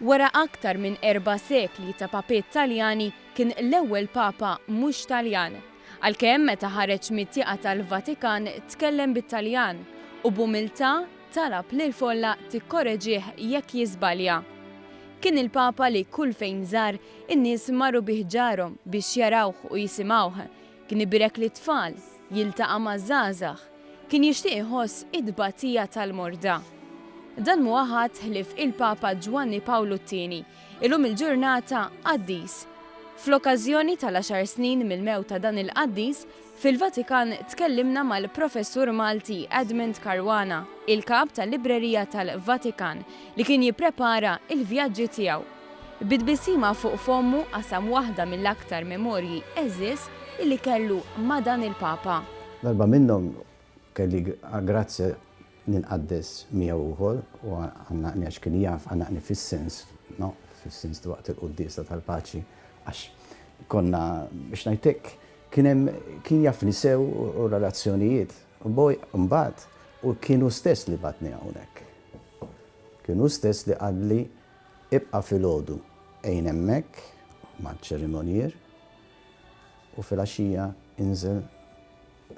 Wara aktar minn 4 sekli ta' papiet Taljani kien l-ewwel papa mhux Taljan, għalkemm meta ħareġ mit-tieqa tal-Vatikan tkellem bit-Taljan u b'umiltà talab lil folla tikkoreġih jekk jiżbalja. Kien il-papa li kull fejn żar in-nies marru bih ġarhom biex jarawh u jisimgħuh, kien ibrek lit-tfal, jiltaqa' maż-żgħażagħ, kien jixtieq iħoss id-tbatija tal-morda. Dan muwaħad ħlif il-Papa Giovanni Paolo II, illum il-ġurnata qaddis. Fl-okkażjoni tal-10 snin mill-mewt ta' dan il-qaddis, fil-Vatikan tkellimna mal-professur Malti Edmund Caruana, il-kap tal-Librerija tal-Vatikan, li kien jipprepara il-vjaġġi tiegħu. Bidbisima fuq fommu qasam waħda mill-aktar memorji eżis illi kellu ma' dan il-Papa. Darba minnhom kelli grazzja ninqaddes miegħu wkoll u għannaqni għax kien jaf għannaqni fis-sens, no, fis-sens waqt il-qudiesa tal-paċi, għax konna biex ngħidlek kien jafni sew u relazzjonijiet u boj mbagħad u kienu stess li batni hawnhekk. Kienu stess li għadli ibqa' filgħodu ejn hemmhekk maċ-ċerimonier u fil-għaxija inżel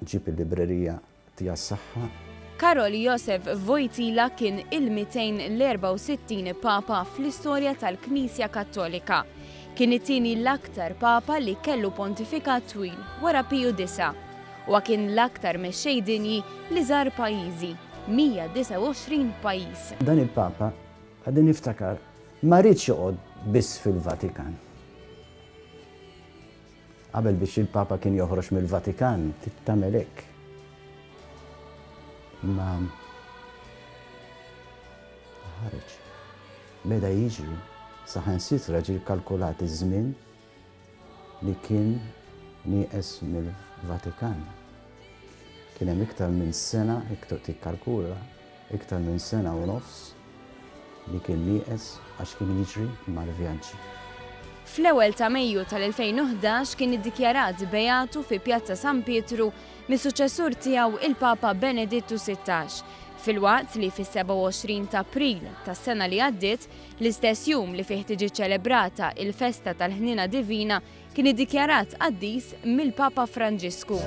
ġib il-librerija tiegħi s-saħħa. Karol Josef Wojtyła kien il-264 papa fl-istorja tal-Knisja Kattolika. Kien it-tieni l-aktar papa li kellu pontifikat twil wara Piju IX u kien l-aktar mexxej dinji li żar pajjiżi, 129 pajjiż. Dan il-papa għadin niftakar ma rridx joqgħod biss fil-Vatikan. Qabel biex il-papa kien joħroġ mill-Vatikan tittamel hekk. Ma ħareġ. Beda jiġri saħansitra ġie kalkulat iż-żmien li kien nieqes mill-Vatikan. Kien hemm iktar minn sena, iktar tikkalkula, iktar minn sena u nofs li kien nieqes għax kien jiġri mal-vjaġġi. Fl-ewwel ta' Mejju tal-2011 kien iddikjarat beatu fi Pjazza San Pietru mis-suċessur tiegħu il-Papa Benedittu XVI. Fil-waqt li fis-27 ta' April tas-sena li għaddiet, l-istess jum li fih tiġi ċelebrata il-Festa tal-Ħnina Divina kien iddikjarat qaddis mill-Papa Franġisku.